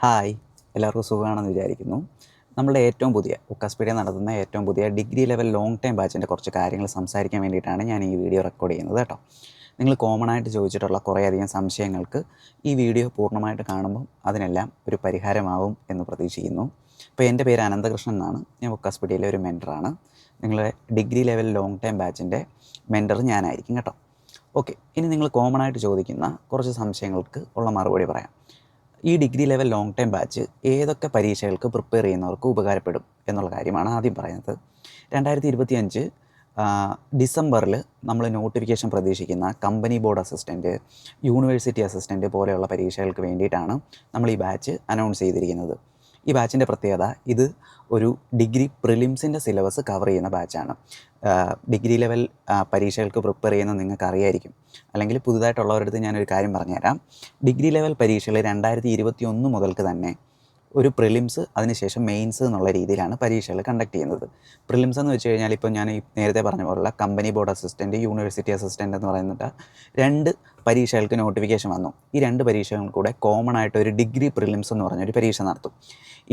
Hi, എല്ലാവർക്കും സുഖമാണെന്ന് വിചാരിക്കുന്നു. നമ്മളുടെ ഏറ്റവും പുതിയ ഉക്കാസ്പീഡിയ നടത്തുന്ന ഏറ്റവും പുതിയ ഡിഗ്രി ലെവൽ ലോങ് ടൈം ബാച്ചിൻ്റെ കുറച്ച് കാര്യങ്ങൾ സംസാരിക്കാൻ വേണ്ടിയിട്ടാണ് ഞാൻ ഈ വീഡിയോ റെക്കോർഡ് ചെയ്യുന്നത് കേട്ടോ. നിങ്ങൾ കോമൺ ആയിട്ട് ചോദിച്ചിട്ടുള്ള കുറേയധികം സംശയങ്ങൾക്ക് ഈ വീഡിയോ പൂർണ്ണമായിട്ട് കാണുമ്പം അതിനെല്ലാം ഒരു പരിഹാരമാവും എന്ന് പ്രതീക്ഷിക്കുന്നു. ഇപ്പോൾ എൻ്റെ പേര് അനന്തകൃഷ്ണൻ എന്നാണ്. ഞാൻ ഉക്കാസ്പീഡിയയിലെ ഒരു മെൻറ്ററാണ്. നിങ്ങളുടെ ഡിഗ്രി ലെവൽ ലോങ് ടൈം ബാച്ചിൻ്റെ മെൻറ്റർ ഞാനായിരിക്കും കേട്ടോ. ഓക്കെ, ഇനി നിങ്ങൾ കോമൺ ആയിട്ട് ചോദിക്കുന്ന കുറച്ച് സംശയങ്ങൾക്ക് ഉള്ള മറുപടി പറയാം. ഈ degree level long time batch ഏതൊക്കെ പരീക്ഷകൾക്ക് പ്രിപ്പയർ ചെയ്യുന്നവർക്ക് ഉപകാരപ്പെടും എന്നുള്ള കാര്യമാണ് ആദ്യം പറയുന്നത്. 2025 ഡിസംബറിൽ നമ്മൾ നോട്ടിഫിക്കേഷൻ പ്രതീക്ഷിക്കുന്ന company board assistant, university assistant പോലെയുള്ള പരീക്ഷകൾക്ക് വേണ്ടിയിട്ടാണ് നമ്മൾ ഈ ബാച്ച് അനൗൺസ് ചെയ്തിരിക്കുന്നത്. ഈ ബാച്ചിൻ്റെ പ്രത്യേകത, ഇത് ഒരു ഡിഗ്രി പ്രിലിംസിൻ്റെ സിലബസ് കവർ ചെയ്യുന്ന ബാച്ചാണ്. ഡിഗ്രി ലെവൽ പരീക്ഷകൾക്ക് പ്രിപ്പയർ ചെയ്യുന്ന നിങ്ങൾക്ക് അറിയായിരിക്കും. അല്ലെങ്കിൽ പുതുതായിട്ടുള്ളവരടുത്ത് ഞാനൊരു കാര്യം പറഞ്ഞുതരാം. ഡിഗ്രി ലെവൽ പരീക്ഷകൾ 2021 മുതൽക്ക് തന്നെ ഒരു പ്രിലിംസ്, അതിനുശേഷം മെയിൻസ് എന്നുള്ള രീതിയിലാണ് പരീക്ഷകൾ കണ്ടക്ട് ചെയ്യുന്നത്. പ്രിലിംസ് എന്ന് വെച്ച് കഴിഞ്ഞാൽ ഇപ്പോൾ ഞാൻ ഈ നേരത്തെ പറഞ്ഞ പോലുള്ള company board assistant, university assistant എന്ന് പറയുന്നത് 2 പരീക്ഷകൾക്ക് നോട്ടിഫിക്കേഷൻ വന്നു. ഈ 2 പരീക്ഷകൾ കൂടെ കോമൺ ആയിട്ട് ഒരു ഡിഗ്രി പ്രിലിംസ് എന്ന് പറഞ്ഞൊരു പരീക്ഷ നടത്തും.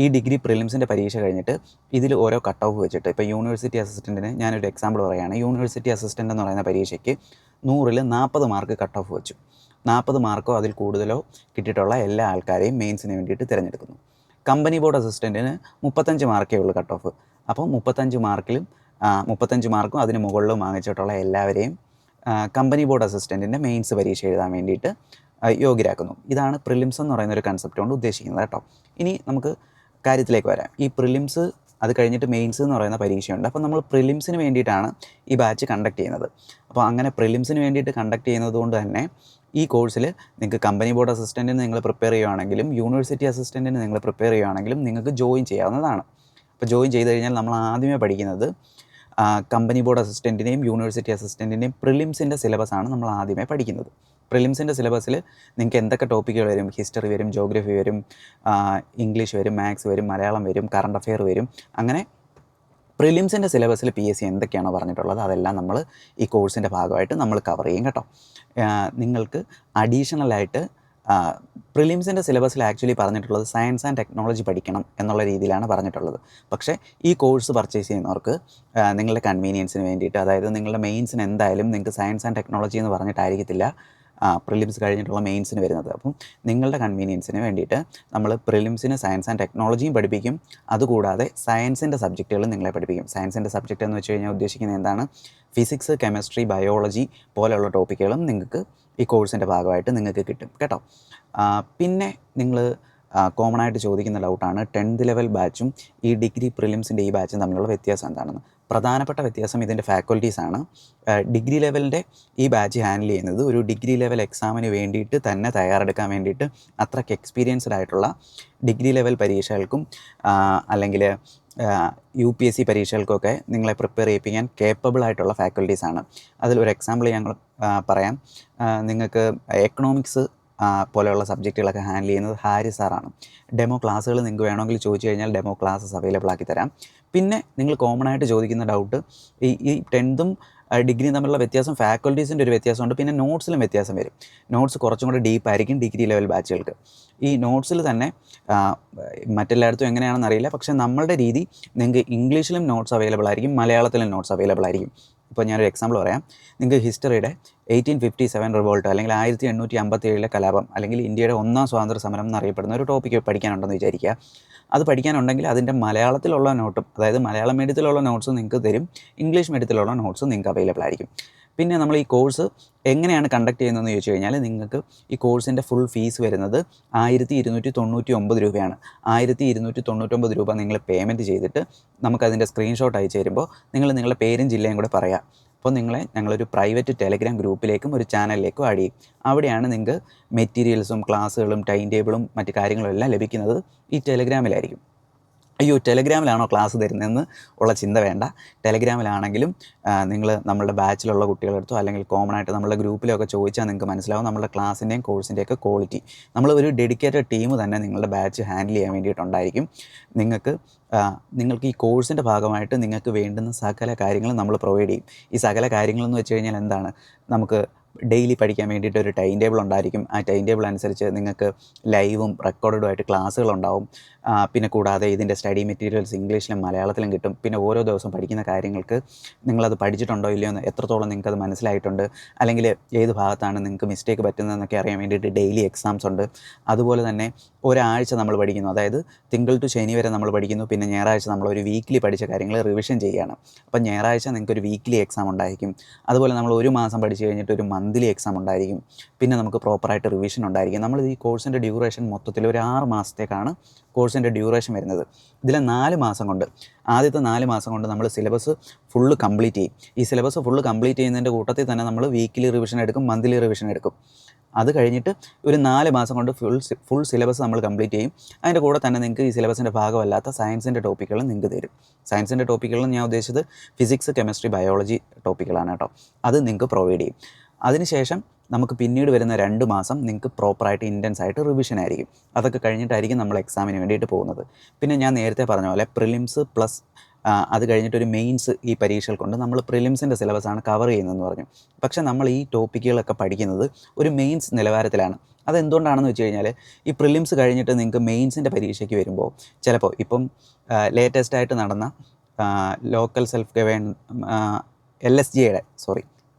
ഈ ഡിഗ്രി പ്രിലിംസിൻ്റെ പരീക്ഷ കഴിഞ്ഞിട്ട് ഇതിൽ ഓരോ കട്ട് ഓഫ് വെച്ചിട്ട്, ഇപ്പോൾ യൂണിവേഴ്സിറ്റി അസിസ്റ്റൻറ്റിന് ഞാനൊരു എക്സാമ്പിൾ പറയുകയാണ്. യൂണിവേഴ്സിറ്റി അസിസ്റ്റൻ്റ് എന്ന് പറയുന്ന പരീക്ഷയ്ക്ക് 100ൽ 40 മാർക്ക് കട്ട് ഓഫ് വെച്ചു. 40 മാർക്കോ അതിൽ കൂടുതലോ കിട്ടിയിട്ടുള്ള എല്ലാ ആൾക്കാരെയും മെയിൻസിന് വേണ്ടിയിട്ട് തിരഞ്ഞെടുക്കുന്നു. കമ്പനി ബോർഡ് അസിസ്റ്റൻറ്റിന് 35 മാർക്കേ ഉള്ളൂ കട്ട് ഓഫ്. അപ്പോൾ 35 മാർക്കും അതിന് മുകളിലും വാങ്ങിച്ചിട്ടുള്ള എല്ലാവരെയും കമ്പനി ബോർഡ് അസിസ്റ്റൻറ്റിൻ്റെ മെയിൻസ് പരീക്ഷ എഴുതാൻ വേണ്ടിയിട്ട് യോഗ്യരാക്കുന്നു. ഇതാണ് പ്രിലിംസ് എന്ന് പറയുന്ന ഒരു കൺസെപ്റ്റ് കൊണ്ട് ഉദ്ദേശിക്കുന്നത് കേട്ടോ. ഇനി നമുക്ക് കാര്യത്തിലേക്ക് വരാം. ഈ പ്രിലിംസ് അത് കഴിഞ്ഞിട്ട് മെയിൻസ് എന്ന് പറയുന്ന പരീക്ഷയുണ്ട്. അപ്പോൾ നമ്മൾ പ്രിലിംസിന് വേണ്ടിയിട്ടാണ് ഈ ബാച്ച് കണ്ടക്ട് ചെയ്യുന്നത്. അപ്പോൾ അങ്ങനെ പ്രിലിംസിന് വേണ്ടിയിട്ട് കണ്ടക്ട് ചെയ്യുന്നത് കൊണ്ട് തന്നെ ഈ കോഴ്സിൽ നിങ്ങൾക്ക് കമ്പനി ബോർഡ് അസിസ്റ്റൻറ്റിന് നിങ്ങൾ പ്രിപ്പയർ ചെയ്യുകയാണെങ്കിലും യൂണിവേഴ്സിറ്റി അസിസ്റ്റൻറ്റിന് നിങ്ങൾ പ്രിപ്പയർ ചെയ്യുകയാണെങ്കിലും നിങ്ങൾക്ക് ജോയിൻ ചെയ്യാവുന്നതാണ്. അപ്പോൾ ജോയിൻ ചെയ്ത് കഴിഞ്ഞാൽ നമ്മൾ ആദ്യമേ പഠിക്കുന്നത് കമ്പനി ബോർഡ് അസിസ്റ്റൻറ്റിനെയും യൂണിവേഴ്സിറ്റി അസിസ്റ്റൻറ്റിൻ്റെയും പ്രിലിംസിൻ്റെ സിലബസാണ് നമ്മൾ ആദ്യമേ പഠിക്കുന്നത്. പ്രിലിംസിൻ്റെ സിലബസിൽ നിങ്ങൾക്ക് എന്തൊക്കെ ടോപ്പിക്കുകൾ വരും? ഹിസ്റ്ററി വരും, ജോഗ്രഫി വരും, ഇംഗ്ലീഷ് വരും, മാത്സ് വരും, മലയാളം വരും, കറണ്ട് അഫെയർ വരും. അങ്ങനെ പ്രിലിംസിൻ്റെ സിലബസിൽ PSC എന്തൊക്കെയാണോ പറഞ്ഞിട്ടുള്ളത് അതെല്ലാം നമ്മൾ ഈ കോഴ്സിൻ്റെ ഭാഗമായിട്ട് നമ്മൾ കവർ ചെയ്യും കേട്ടോ. നിങ്ങൾക്ക് അഡീഷണലായിട്ട് പ്രിലിംസിൻ്റെ സിലബസിൽ ആക്ച്വലി പറഞ്ഞിട്ടുള്ളത് സയൻസ് ആൻഡ് ടെക്നോളജി പഠിക്കണം എന്നുള്ള രീതിയിലാണ് പറഞ്ഞിട്ടുള്ളത്. പക്ഷേ ഈ കോഴ്സ് പർച്ചേസ് ചെയ്യുന്നവർക്ക് നിങ്ങളുടെ കൺവീനിയൻസിന് വേണ്ടിയിട്ട്, അതായത് നിങ്ങളുടെ മെയിൻസിന് എന്തായാലും നിങ്ങൾക്ക് സയൻസ് ആൻഡ് ടെക്നോളജി എന്ന് പറഞ്ഞിട്ടായിരിക്കത്തില്ല പ്രിലിംസ് കഴിഞ്ഞിട്ടുള്ള മെയിൻസിന് വരുന്നത്. അപ്പം നിങ്ങളുടെ കൺവീനിയൻസിന് വേണ്ടിയിട്ട് നമ്മൾ പ്രിലിംസിന് സയൻസ് ആൻഡ് ടെക്നോളജിയും പഠിപ്പിക്കും. അതുകൂടാതെ സയൻസിൻ്റെ സബ്ജക്റ്റുകളും നിങ്ങളെ പഠിപ്പിക്കും. സയൻസിൻ്റെ സബ്ജക്റ്റ് എന്ന് വെച്ച് കഴിഞ്ഞാൽ ഉദ്ദേശിക്കുന്നത് എന്താണ്? ഫിസിക്സ്, കെമിസ്ട്രി, ബയോളജി പോലെയുള്ള ടോപ്പിക്കുകളും നിങ്ങൾക്ക് ഈ കോഴ്സിൻ്റെ ഭാഗമായിട്ട് നിങ്ങൾക്ക് കിട്ടും കേട്ടോ. പിന്നെ നിങ്ങൾ കോമൺ ആയിട്ട് ചോദിക്കുന്ന ഡൗട്ടാണ് 10th ലെവൽ ബാച്ചും ഈ ഡിഗ്രി പ്രിലിംസിൻ്റെ ഈ ബാച്ചും തമ്മിലുള്ള വ്യത്യാസം എന്താണെന്ന്. പ്രധാനപ്പെട്ട വ്യത്യാസം ഇതിൻ്റെ ഫാക്കൽറ്റീസാണ്. ഡിഗ്രി ലെവലിൻ്റെ ഈ ബാച്ച് ഹാൻഡിൽ ചെയ്യുന്നത് ഒരു ഡിഗ്രി ലെവൽ എക്സാമിന് വേണ്ടിയിട്ട് തന്നെ തയ്യാറെടുക്കാൻ വേണ്ടിയിട്ട് അത്രയ്ക്ക് എക്സ്പീരിയൻസ്ഡ് ആയിട്ടുള്ള ഡിഗ്രി ലെവൽ പരീക്ഷകൾക്കും അല്ലെങ്കിൽ UPSC പരീക്ഷകൾക്കൊക്കെ നിങ്ങളെ പ്രിപ്പയർ ചെയ്യിപ്പിക്കാൻ കേപ്പബിൾ ആയിട്ടുള്ള ഫാക്കൽറ്റീസാണ്. അതിലൊരു എക്സാമ്പിൾ ഞങ്ങൾ പറയാം. നിങ്ങൾക്ക് എക്കണോമിക്സ് പോലെയുള്ള സബ്ജക്റ്റുകളൊക്കെ ഹാൻഡിൽ ചെയ്യുന്നത് ഹാരിസ് സാറാണ്. ഡെമോ ക്ലാസ്സുകൾ നിങ്ങൾക്ക് വേണമെങ്കിൽ ചോദിച്ചു കഴിഞ്ഞാൽ ഡെമോ ക്ലാസ്സസ് അവൈലബിൾ ആക്കി തരാം. പിന്നെ നിങ്ങൾ കോമൺ ആയിട്ട് ചോദിക്കുന്ന ഡൗട്ട്, ഈ 10th ഡിഗ്രിയും തമ്മിലുള്ള വ്യത്യാസം, ഫാക്കൽറ്റീസിൻ്റെ ഒരു വ്യത്യാസമുണ്ട്. പിന്നെ നോട്ട്സിലും വ്യത്യാസം വരും. നോട്ട്സ് കുറച്ചും കൂടെ ഡീപ്പായിരിക്കും ഡിഗ്രി ലെവൽ ബാച്ചുകൾക്ക്. ഈ നോട്ട്സിൽ തന്നെ മറ്റെല്ലായിടത്തും എങ്ങനെയാണെന്ന് അറിയില്ല, പക്ഷേ നമ്മളുടെ രീതി നിങ്ങൾക്ക് ഇംഗ്ലീഷിലും നോട്ട്സ് അവൈലബിൾ ആയിരിക്കും, മലയാളത്തിലും നോട്ട്സ് അവൈലബിൾ ആയിരിക്കും. ഇപ്പോൾ ഞാനൊരു എക്സാമ്പിൾ പറയാം. നിങ്ങൾക്ക് ഹിസ്റ്ററിയുടെ 1857 റിവോൾട്ട് അല്ലെങ്കിൽ 1857 കലാപം അല്ലെങ്കിൽ ഇന്ത്യയുടെ 1ാം സ്വാതന്ത്ര്യ സമരം എന്നറിയപ്പെടുന്ന ഒരു ടോപ്പിക്ക് പഠിക്കാനുണ്ടെന്ന് വിചാരിക്കുക. അത് പഠിക്കാനുണ്ടെങ്കിൽ അതിൻ്റെ മലയാളത്തിലുള്ള നോട്ടും, അതായത് മലയാളം മീഡിയത്തിലുള്ള നോട്ട്സും നിങ്ങൾക്ക് തരും, ഇംഗ്ലീഷ് മീഡിയത്തിലുള്ള നോട്ട്സും നിങ്ങൾക്ക് അവൈലബിൾ ആയിരിക്കും. പിന്നെ നമ്മൾ ഈ കോഴ്സ് എങ്ങനെയാണ് കണ്ടക്ട് ചെയ്യുന്നതെന്ന് ചോദിച്ചു കഴിഞ്ഞാൽ, നിങ്ങൾക്ക് ഈ കോഴ്സിൻ്റെ ഫുൾ ഫീസ് വരുന്നത് 1299 രൂപയാണ്. 1299 രൂപ നിങ്ങൾ പേയ്മെൻറ്റ് ചെയ്തിട്ട് നമുക്കതിൻ്റെ സ്ക്രീൻഷോട്ട് അയച്ചു തരുമ്പോൾ നിങ്ങൾ നിങ്ങളുടെ പേരും ജില്ലയും കൂടെ പറയുക. അപ്പോൾ നിങ്ങളെ ഞങ്ങളൊരു പ്രൈവറ്റ് ടെലഗ്രാം ഗ്രൂപ്പിലേക്കും ഒരു ചാനലിലേക്കും ആഡ് ചെയ്യും. അവിടെയാണ് നിങ്ങൾക്ക് മെറ്റീരിയൽസും ക്ലാസ്സുകളും ടൈം ടേബിളും മറ്റു കാര്യങ്ങളും എല്ലാം ലഭിക്കുന്നത് ഈ ടെലഗ്രാമിലായിരിക്കും. അയ്യോ, ടെലഗ്രാമിലാണോ ക്ലാസ് തരുന്നതെന്ന് ഉള്ള ചിന്ത വേണ്ട. ടെലഗ്രാമിലാണെങ്കിലും നിങ്ങൾ നമ്മളുടെ ബാച്ചിലുള്ള കുട്ടികളെടുത്തോ അല്ലെങ്കിൽ കോമൺ ആയിട്ട് നമ്മളുടെ ഗ്രൂപ്പിലൊക്കെ ചോദിച്ചാൽ നിങ്ങൾക്ക് മനസ്സിലാവും നമ്മുടെ ക്ലാസ്സിൻ്റെയും കോഴ്സിൻ്റെയൊക്കെ ക്വാളിറ്റി. നമ്മൾ ഒരു ഡെഡിക്കേറ്റഡ് ടീം തന്നെ നിങ്ങളുടെ ബാച്ച് ഹാൻഡിൽ ചെയ്യാൻ വേണ്ടിയിട്ടുണ്ടായിരിക്കും. നിങ്ങൾക്ക് ഈ കോഴ്സിൻ്റെ ഭാഗമായിട്ട് നിങ്ങൾക്ക് വേണ്ടുന്ന സകല കാര്യങ്ങളും നമ്മൾ പ്രൊവൈഡ് ചെയ്യും. ഈ സകല കാര്യങ്ങളെന്ന് വെച്ച് കഴിഞ്ഞാൽ എന്താണ്? നമുക്ക് ഡെയിലി പഠിക്കാൻ വേണ്ടിയിട്ട് ഒരു ടൈം ടേബിൾ ഉണ്ടായിരിക്കും. ആ ടൈം ടേബിൾ അനുസരിച്ച് നിങ്ങൾക്ക് ലൈവും റെക്കോർഡഡുമായിട്ട് ക്ലാസ്സുകളുണ്ടാവും. പിന്നെ കൂടാതെ ഇതിൻ്റെ സ്റ്റഡി മെറ്റീരിയൽസ് ഇംഗ്ലീഷിലും മലയാളത്തിലും കിട്ടും. പിന്നെ ഓരോ ദിവസവും പഠിക്കുന്ന കാര്യങ്ങൾക്ക് നിങ്ങളത് പഠിച്ചിട്ടുണ്ടോ ഇല്ലയോ എന്ന്, എത്രത്തോളം നിങ്ങൾക്കത് മനസ്സിലായിട്ടുണ്ട്, അല്ലെങ്കിൽ ഏത് ഭാഗത്താണ് നിങ്ങൾക്ക് മിസ്റ്റേക്ക് പറ്റുന്നതെന്നൊക്കെ അറിയാൻ വേണ്ടിയിട്ട് ഡെയിലി എക്സാംസ് ഉണ്ട്. അതുപോലെ തന്നെ ഒരാഴ്ച നമ്മൾ പഠിക്കുന്നു, അതായത് തിങ്കൾ ടു ശനി വരെ നമ്മൾ പഠിക്കുന്നു. പിന്നെ ഞായറാഴ്ച നമ്മളൊരു വീക്കിലി പഠിച്ച കാര്യങ്ങൾ റിവിഷൻ ചെയ്യുകയാണ്. അപ്പം ഞായറാഴ്ച നിങ്ങൾക്കൊരു വീക്കിലി എക്സാം ഉണ്ടായിരിക്കും. അതുപോലെ നമ്മൾ ഒരു മാസം പഠിച്ചു കഴിഞ്ഞിട്ട് ഒരു മന്ത്ലി എക്സാം ഉണ്ടായിരിക്കും. പിന്നെ നമുക്ക് പ്രോപ്പറായിട്ട് റിവിഷൻ ഉണ്ടായിരിക്കും. നമ്മൾ ഈ കോഴ്സിൻ്റെ ഡ്യൂറേഷൻ മൊത്തത്തിൽ ഒരു 6 മാസത്തേക്കാണ് കോഴ്സിൻ്റെ ഡ്യൂറേഷൻ വരുന്നത്. ഇതിലെ 4 മാസം കൊണ്ട്, ആദ്യത്തെ 4 മാസം കൊണ്ട് നമ്മൾ സിലബസ് ഫുള്ള് കംപ്ലീറ്റ് ചെയ്യും. ഈ സിലബസ് ഫുള്ള് കംപ്ലീറ്റ് ചെയ്യുന്നതിൻ്റെ കൂട്ടത്തിൽ തന്നെ നമ്മൾ വീക്കിലി റിവിഷൻ എടുക്കും, മന്ത്ലി റിവിഷൻ എടുക്കും. അത് കഴിഞ്ഞിട്ട് ഒരു 4 മാസം കൊണ്ട് ഫുൾ സിലബസ് നമ്മൾ കംപ്ലീറ്റ് ചെയ്യും. അതിൻ്റെ കൂടെ തന്നെ നിങ്ങൾക്ക് ഈ സിലബസിൻ്റെ ഭാഗമല്ലാത്ത സയൻസിൻ്റെ ടോപ്പിക്കുകളും നിങ്ങൾക്ക് തരും. സയൻസിൻ്റെ ടോപ്പിക്കുകളും ഞാൻ ഉദ്ദേശിച്ചത് ഫിസിക്സ്, കെമിസ്ട്രി, ബയോളജി ടോപ്പിക്കുകളാണ് കേട്ടോ. അത് നിങ്ങൾക്ക് പ്രൊവൈഡ് ചെയ്യും. അതിനുശേഷം നമുക്ക് പിന്നീട് വരുന്ന 2 മാസം നിങ്ങൾക്ക് പ്രോപ്പറായിട്ട് ഇൻറ്റൻസ് ആയിട്ട് റിവിഷൻ ആയിരിക്കും. അതൊക്കെ കഴിഞ്ഞിട്ടായിരിക്കും നമ്മൾ എക്സാമിന് വേണ്ടിയിട്ട് പോകുന്നത്. പിന്നെ ഞാൻ നേരത്തെ പറഞ്ഞ പോലെ പ്രിലിംസ് പ്ലസ് അത് കഴിഞ്ഞിട്ടൊരു മെയിൻസ് ഈ പരീക്ഷകൾക്കുണ്ട്. നമ്മൾ പ്രിലിംസിൻ്റെ സിലബസാണ് കവർ ചെയ്യുന്നതെന്ന് പറഞ്ഞു. പക്ഷേ നമ്മൾ ഈ ടോപ്പിക്കുകളൊക്കെ പഠിക്കുന്നത് ഒരു മെയിൻസ് നിലവാരത്തിലാണ്. അതെന്തുകൊണ്ടാണെന്ന് വെച്ച് കഴിഞ്ഞാൽ, ഈ പ്രിലിംസ് കഴിഞ്ഞിട്ട് നിങ്ങൾക്ക് മെയിൻസിൻ്റെ പരീക്ഷയ്ക്ക് വരുമ്പോൾ ചിലപ്പോൾ ഇപ്പം ലേറ്റസ്റ്റായിട്ട് നടന്ന ലോക്കൽ സെൽഫ് ഗവേൺ LSGയുടെ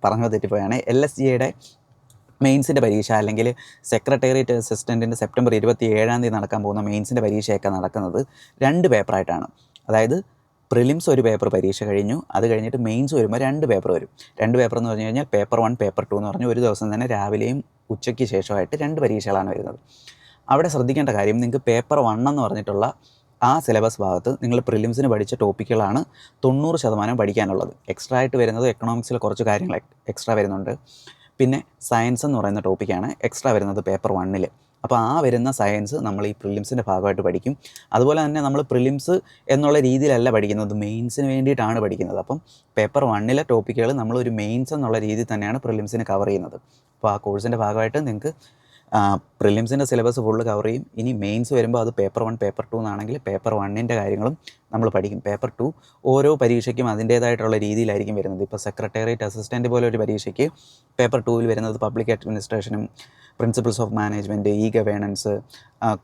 പറഞ്ഞത് തെറ്റിപ്പോയാണ്, LSGയുടെ മെയിൻസിൻ്റെ പരീക്ഷ, അല്ലെങ്കിൽ സെക്രട്ടേറിയറ്റ് അസിസ്റ്റൻറ്റിൻ്റെ സെപ്റ്റംബർ 27 നടക്കാൻ പോകുന്ന മെയിൻസിൻ്റെ പരീക്ഷയൊക്കെ നടക്കുന്നത് 2 പേപ്പറായിട്ടാണ്. അതായത് പ്രിലിംസ് ഒരു പേപ്പർ പരീക്ഷ കഴിഞ്ഞു, അത് കഴിഞ്ഞിട്ട് മെയിൻസ് വരുമ്പോൾ 2 പേപ്പർ വരും. 2 പേപ്പർ എന്ന് പറഞ്ഞു കഴിഞ്ഞാൽ പേപ്പർ 1, പേപ്പർ 2 എന്ന് പറഞ്ഞ് ഒരു ദിവസം തന്നെ രാവിലെയും ഉച്ചയ്ക്ക് ശേഷമായിട്ട് 2 പരീക്ഷകളാണ് വരുന്നത്. അവിടെ ശ്രദ്ധിക്കേണ്ട കാര്യം, നിങ്ങൾക്ക് പേപ്പർ 1 എന്ന് പറഞ്ഞിട്ടുള്ള ആ സിലബസ് ഭാഗത്ത് നിങ്ങൾ പ്രിലിംസിന് പഠിച്ച ടോപ്പിക്കുകളാണ് 90% പഠിക്കാനുള്ളത്. എക്സ്ട്രാ ആയിട്ട് വരുന്നത് എക്കണോമിക്സിൽ കുറച്ച് കാര്യങ്ങൾ എക്സ്ട്രാ വരുന്നുണ്ട്. പിന്നെ സയൻസ് എന്ന് പറയുന്ന ടോപ്പിക്കാണ് എക്സ്ട്രാ വരുന്നത് പേപ്പർ 1-ൽ. അപ്പോൾ ആ വരുന്ന സയൻസ് നമ്മൾ ഈ പ്രിലിംസിൻ്റെ ഭാഗമായിട്ട് പഠിക്കും. അതുപോലെ തന്നെ നമ്മൾ പ്രിലിംസ് എന്നുള്ള രീതിയിലല്ല പഠിക്കുന്നത്, മെയിൻസിന് വേണ്ടിയിട്ടാണ് പഠിക്കുന്നത്. അപ്പം പേപ്പർ 1-ലെ ടോപ്പിക്കുകൾ നമ്മളൊരു മെയിൻസ് എന്നുള്ള രീതിയിൽ തന്നെയാണ് പ്രിലിംസിന് കവർ ചെയ്യുന്നത്. അപ്പോൾ ആ കോഴ്സിൻ്റെ ഭാഗമായിട്ട് നിങ്ങൾക്ക് പ്രിലിംസിൻ്റെ സിലബസ് ഫുള്ള് കവർ ചെയ്യും. ഇനി മെയിൻസ് വരുമ്പോൾ അത് പേപ്പർ 1, പേപ്പർ 2 എന്നാണെങ്കിൽ പേപ്പർ 1-ൻ്റെ കാര്യങ്ങളും നമ്മൾ പഠിക്കും. പേപ്പർ 2 ഓരോ പരീക്ഷയ്ക്കും അതിൻ്റേതായിട്ടുള്ള രീതിയിലായിരിക്കും വരുന്നത്. ഇപ്പോൾ സെക്രട്ടേറിയറ്റ് അസിസ്റ്റൻറ്റ് പോലെ ഒരു പരീക്ഷയ്ക്ക് പേപ്പർ 2-ൽ വരുന്നത് പബ്ലിക് അഡ്മിനിസ്ട്രേഷനും principles of management, e governance,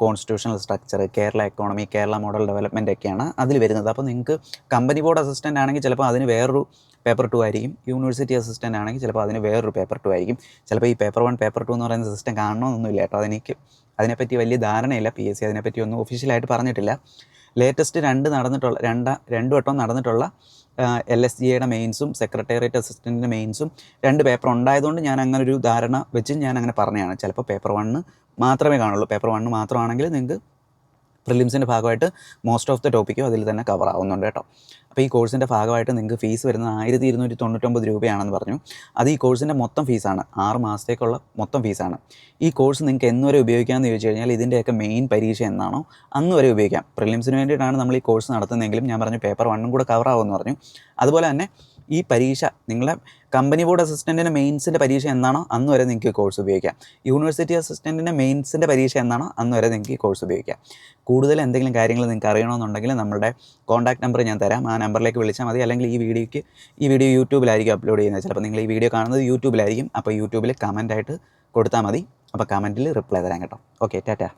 constitutional structure, Kerala economy, Kerala model development ഒക്കെയാണ് അതിൽ വരുന്നത്. അപ്പോൾ നിങ്ങൾക്ക് കമ്പനി ബോർഡ് അസിസ്റ്റൻ്റ് ആണെങ്കിൽ ചിലപ്പോൾ അതിന് വേറൊരു പേപ്പർ 2 ആയിരിക്കും. യൂണിവേഴ്സിറ്റി അസിസ്റ്റൻ്റ് ആണെങ്കിൽ ചിലപ്പോൾ അതിന് വേറൊരു പേപ്പർ 2 ആയിരിക്കും. ചിലപ്പോൾ ഈ പേപ്പർ 1, പേപ്പർ 2 എന്ന് പറയുന്ന സിസ്റ്റം കാണണമെന്നൊന്നുമില്ല കേട്ടോ. അതിനെപ്പറ്റി വലിയ ധാരണയില്ല. PSC അതിനെപ്പറ്റി ഒന്നും ഒഫീഷ്യലായിട്ട് പറഞ്ഞിട്ടില്ല. ലേറ്റസ്റ്റ് 2 വട്ടം നടന്നിട്ടുള്ള LSGയുടെ മെയിൻസും സെക്രട്ടേറിയറ്റ് അസിസ്റ്റൻറ്റിൻ്റെ മെയിൻസും 2 പേപ്പർ ഉണ്ടായതുകൊണ്ട് ഞാൻ അങ്ങനെ ഒരു ധാരണ വെച്ച് ഞാൻ അങ്ങനെ പറഞ്ഞതാണ്. ചിലപ്പോൾ പേപ്പർ 1 മാത്രമേ കാണുള്ളൂ. പേപ്പർ 1 മാത്രമാണെങ്കിൽ നിങ്ങൾക്ക് പ്രിലിംസിൻ്റെ ഭാഗമായിട്ട് മോസ്റ്റ് ഓഫ് ദ ടോപ്പിക്കും അതിൽ തന്നെ കവർ ആവുന്നുണ്ട് കേട്ടോ. അപ്പോൾ ഈ കോഴ്സിൻ്റെ ഭാഗമായിട്ട് നിങ്ങൾക്ക് ഫീസ് വരുന്നത് 1299 രൂപയാണെന്ന് പറഞ്ഞു. അത് ഈ കോഴ്സിൻ്റെ മൊത്തം ഫീസാണ്, 6 മാസത്തേക്കുള്ള മൊത്തം ഫീസാണ്. ഈ കോഴ്സ് നിങ്ങൾക്ക് എന്ന് വരെ ഉപയോഗിക്കാമെന്ന് ചോദിച്ചു കഴിഞ്ഞാൽ, ഇതിൻ്റെയൊക്കെ മെയിൻ പരീക്ഷ എന്നാണോ അന്ന് വരെ ഉപയോഗിക്കാം. പ്രിലിംസിന് വേണ്ടിയിട്ടാണ് നമ്മൾ ഈ കോഴ്സ് നടത്തുന്നതെങ്കിലും ഞാൻ പറഞ്ഞു പേപ്പർ 1 കൂടെ കവർ ആവുമെന്ന് പറഞ്ഞു. അതുപോലെ തന്നെ ഈ പരീക്ഷ നിങ്ങളുടെ കമ്പനി ബോർഡ് അസിസ്റ്റൻറ്റിൻ്റെ മെയിൻസിൻ്റെ പരീക്ഷ എന്നാണോ അന്ന് വരെ നിങ്ങൾക്ക് ഈ കോഴ്സ് ഉപയോഗിക്കാം. യൂണിവേഴ്സിറ്റി അസിസ്റ്റൻറ്റിൻ്റെ മെയിൻസിൻ്റെ പരീക്ഷ എന്നാണോ അന്ന് വരെ നിങ്ങൾക്ക് ഈ കോഴ്സ് ഉപയോഗിക്കാം. കൂടുതൽ എന്തെങ്കിലും കാര്യങ്ങൾ നിങ്ങൾക്ക് അറിയണമെന്നുണ്ടെങ്കിൽ നമ്മുടെ കോൺടാക്ട് നമ്പർ ഞാൻ തരാം. ആ നമ്പറിലേക്ക് വിളിച്ചാൽ മതി. അല്ലെങ്കിൽ ഈ വീഡിയോ യൂട്യൂബിലായിരിക്കും അപ്ലോഡ് ചെയ്യുന്നത്. ചിലപ്പോൾ നിങ്ങൾ ഈ വീഡിയോ കാണുന്നത് യൂട്യൂബിലായിരിക്കും. അപ്പോൾ യൂട്യൂബിൽ കമൻറ്റായിട്ട് കൊടുത്താൽ മതി. അപ്പോൾ കമൻറ്റിൽ റിപ്ലൈ തരാം കേട്ടോ. ഓക്കെ, ടാറ്റാ.